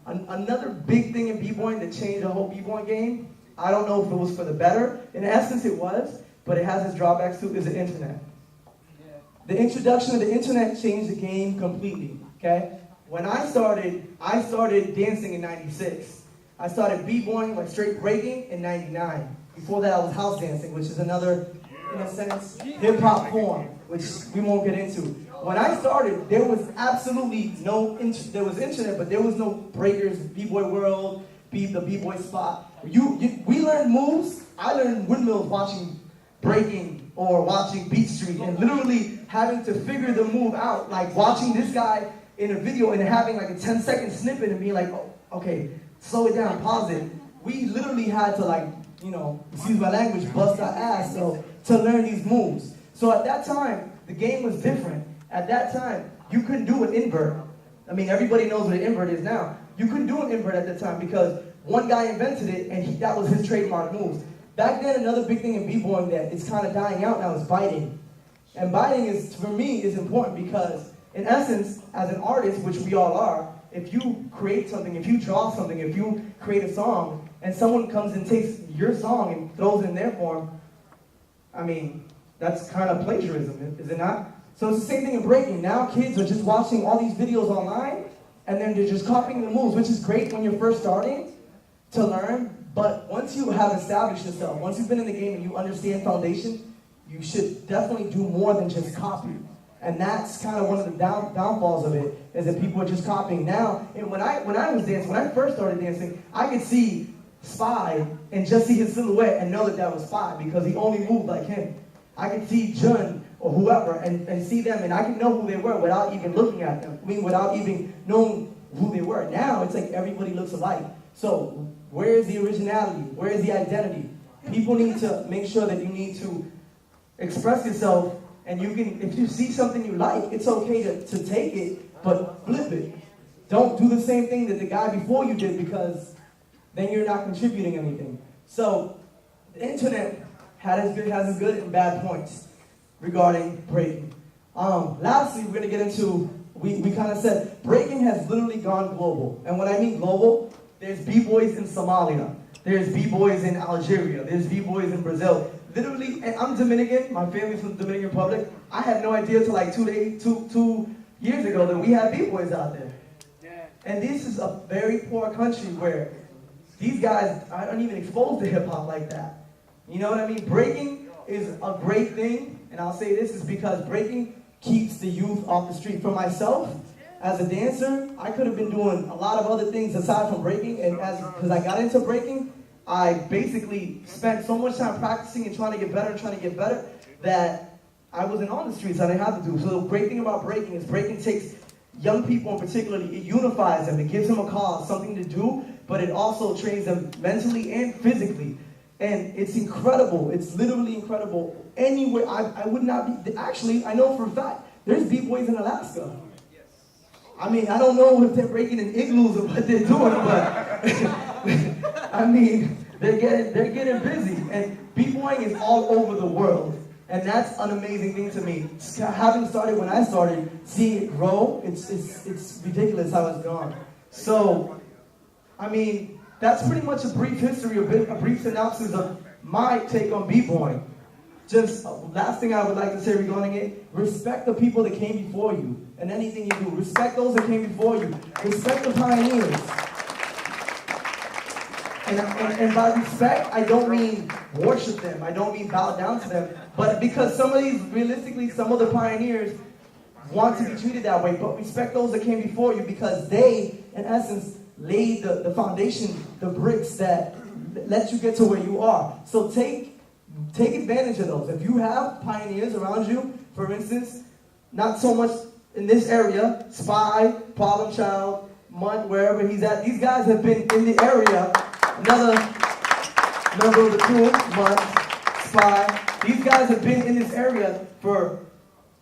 Another big thing in b-boying that changed the whole b-boying game, I don't know if it was for the better. In essence, it was, but it has its drawbacks too, is the internet. The introduction of the internet changed the game completely, okay? When I started dancing in 96. I started b-boying, like straight breaking, in 99. Before that, I was house dancing, which is another, in a sense, hip-hop form, which we won't get into. When I started, there was absolutely no, there was internet, but there was no breakers, b-boy world, the b-boy spot. We learned moves. I learned windmills watching breaking or watching Beat Street and literally having to figure the move out, like watching this guy in a video and having like a 10-second snippet and being like, oh, okay, slow it down, pause it. We literally had to, like, you know, excuse my language, bust our ass to learn these moves. So at that time, the game was different. At that time, you couldn't do an invert. I mean, everybody knows what an invert is now. You couldn't do an invert at the time because one guy invented it and that was his trademark moves. Back then, another big thing in b-boying that it's kind of dying out now is biting. And biting is, for me, is important because, in essence, as an artist, which we all are, if you create something, if you draw something, if you create a song, and someone comes and takes your song and throws it in their form, I mean, that's kind of plagiarism, is it not? So it's the same thing in breaking. Now kids are just watching all these videos online, and then they're just copying the moves, which is great when you're first starting to learn, but once you have established yourself, once you've been in the game and you understand foundation, you should definitely do more than just copy. And that's kind of one of the downfalls of it, is that people are just copying. Now, and when I was dancing, when I first started dancing, I could see Spy and just see his silhouette and know that that was Spy because he only moved like him. I could see Jun or whoever and see them, and I could know who they were without even looking at them. I mean, without even knowing who they were. Now, it's like everybody looks alike. So, where is the originality? Where is the identity? People need to make sure that you need to express yourself, and you can, if you see something you like, it's okay to take it, but flip it. Don't do the same thing that the guy before you did because then you're not contributing anything. So, the internet has its good and bad points regarding breaking. Lastly, we're gonna get into, we kind of said, breaking has literally gone global. And when I mean global, there's b-boys in Somalia, there's b-boys in Algeria, there's b-boys in Brazil. Literally, and I'm Dominican, my family's from the Dominican Republic. I had no idea till like 2 years ago that we had b-boys out there. Yeah. And this is a very poor country where these guys aren't even exposed to hip-hop like that. You know what I mean? Breaking is a great thing, and I'll say this is because breaking keeps the youth off the street. For myself, as a dancer, I could have been doing a lot of other things aside from breaking, and because I got into breaking, I basically spent so much time practicing and trying to get better that I wasn't on the streets. I didn't have to do. So the great thing about breaking is breaking takes young people in particular, it unifies them, it gives them a cause, something to do, but it also trains them mentally and physically. And it's incredible. It's literally incredible. Anywhere, I would not be, actually, I know for a fact, there's b-boys in Alaska. I mean, I don't know if they're breaking in igloos or what they're doing, but I mean, they're getting busy. And b-boying is all over the world. And that's an amazing thing to me. Having started when I started, seeing it grow, it's ridiculous how it's gone. So, I mean, that's pretty much a brief history, a brief synopsis of my take on b-boying. Just last thing I would like to say regarding it, respect the people that came before you and anything you do. Respect those that came before you. Respect the pioneers. And by respect, I don't mean worship them. I don't mean bow down to them. But because some of these, realistically, some of the pioneers want to be treated that way. But respect those that came before you because they, in essence, laid the foundation, the bricks that let you get to where you are. So take advantage of those. If you have pioneers around you, for instance, not so much in this area, Spy, Problem Child, Munt, wherever he's at, these guys have been in the area. Another member of the crew, Munt, Spy, these guys have been in this area for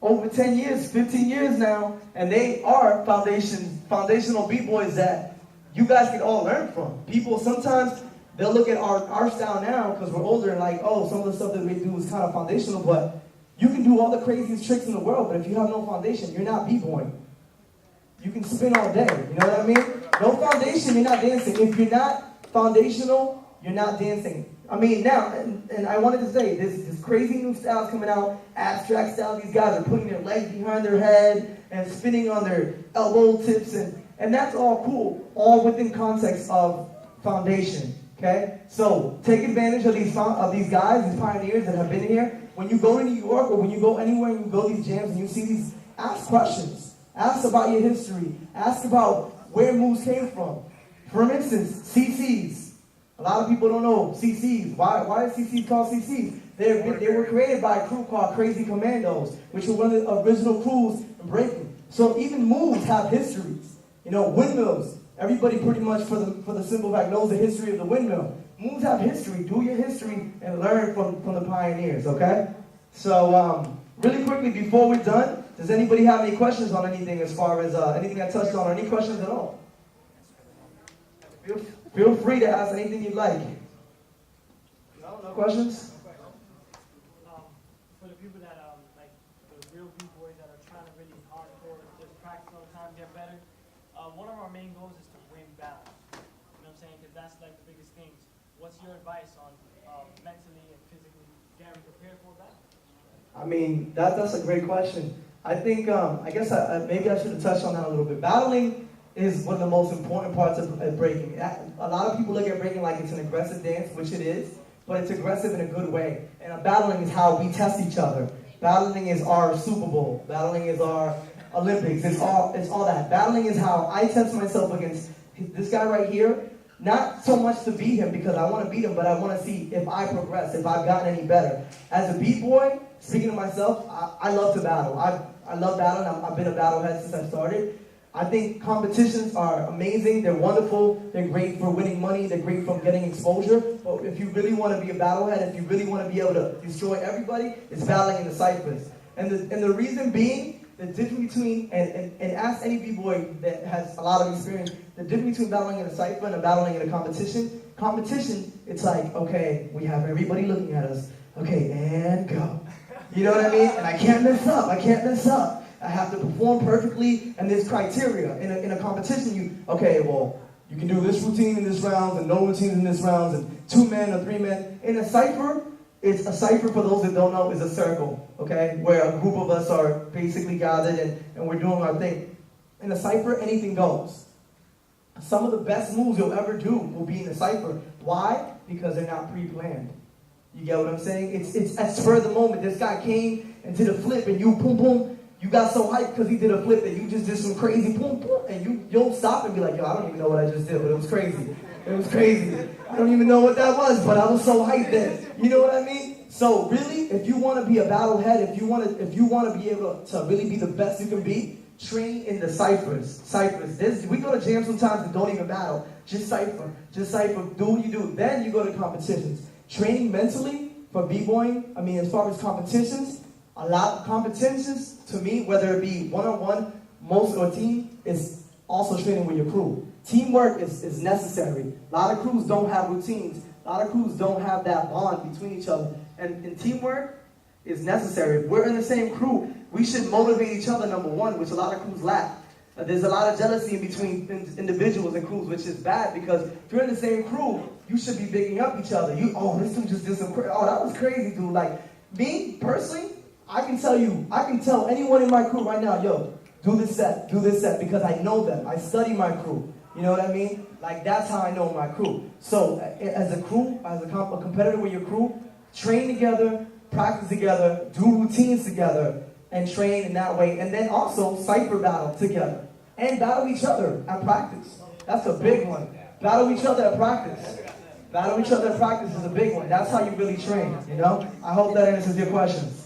over 10 years, 15 years now, and they are foundational b-boys that you guys can all learn from. People sometimes, they'll look at our style now because we're older and like, oh, some of the stuff that we do is kind of foundational, but you can do all the craziest tricks in the world, but if you have no foundation, you're not b-boying. You can spin all day, you know what I mean? No foundation, you're not dancing. If you're not foundational, you're not dancing. I mean, now, and I wanted to say, this crazy new styles coming out, abstract style, these guys are putting their legs behind their head and spinning on their elbow tips, and that's all cool, all within context of foundation, okay? So, take advantage of these guys, these pioneers that have been here. When you go to New York or when you go anywhere and you go to these jams and you see these, ask questions. Ask about your history. Ask about where moves came from. For instance, CCs. A lot of people don't know CCs. Why is CCs called CCs? They were created by a crew called Crazy Commandos, which were one of the original crews in breaking. So even moves have histories. You know, windmills. Everybody pretty much for the simple fact knows the history of the windmill. Moves have history. Do your history and learn from the pioneers, okay? So really quickly before we're done, does anybody have any questions on anything as far as anything I touched on or any questions at all? Feel free to ask anything you'd like. No questions? For the people that like the real b-boys that are trying to really hardcore, just practice all the time, get better. One of our main goals is to win battles. You know what I'm saying? Because that's like the biggest things. What's your advice on mentally and physically getting prepared for that? I mean, that's a great question. I think I guess maybe I should have touched on that a little bit. Battling is one of the most important parts of breaking. A lot of people look at breaking like it's an aggressive dance, which it is, but it's aggressive in a good way. And battling is how we test each other. Battling is our Super Bowl. Battling is our Olympics. It's all that. Battling is how I test myself against this guy right here. Not so much to beat him because I want to beat him, but I want to see if I progress, if I've gotten any better. As a b-boy, speaking of myself, I love to battle. I love battling. I've been a battlehead since I started. I think competitions are amazing. They're wonderful. They're great for winning money. They're great for getting exposure. But if you really want to be a battlehead, if you really want to be able to destroy everybody, it's battling in the ciphers. And the reason being, the difference between, and ask any b-boy that has a lot of experience, the difference between battling in a cipher and battling in a competition, it's like, okay, we have everybody looking at us. Okay, and go. You know what I mean? And I can't mess up. I have to perform perfectly, and there's criteria. In a competition, you can do this routine in this round, and no routines in this round, and 2 men or 3 men. In a cipher, it's a cipher, for those that don't know, is a circle, okay? Where a group of us are basically gathered, and we're doing our thing. In a cipher, anything goes. Some of the best moves you'll ever do will be in a cipher. Why? Because they're not pre-planned. You get what I'm saying? It's at spur of the moment. This guy came and did a flip, and you boom, boom. You got so hyped because he did a flip that you just did some crazy boom, boom, and you don't stop and be like, yo, I don't even know what I just did, but it was crazy. It was crazy. I don't even know what that was, but I was so hyped that, you know what I mean? So really, if you want to be a battlehead, if you want to be able to really be the best you can be, train in the ciphers. We go to jams sometimes and don't even battle. Just cipher. Do what you do. Then you go to competitions. Training mentally for b-boying, I mean, as far as competitions, a lot of competitions, to me, whether it be one-on-one, most or team, is also training with your crew. Teamwork is necessary. A lot of crews don't have routines. A lot of crews don't have that bond between each other. And teamwork is necessary. If we're in the same crew, we should motivate each other, number one, which a lot of crews lack. There's a lot of jealousy in between individuals and crews, which is bad because if you're in the same crew, you should be bigging up each other. This dude just did some crazy. Oh, that was crazy, dude. Like, me, personally, I can tell anyone in my crew right now, yo, do this set, because I know them. I study my crew. You know what I mean? Like, that's how I know my crew. So, as a crew, as a competitor with your crew, train together, practice together, do routines together, and train in that way. And then also, cipher battle together. And battle each other at practice. That's a big one. Battle each other at practice. Battle each other at practice is a big one. That's how you really train, you know? I hope that answers your questions.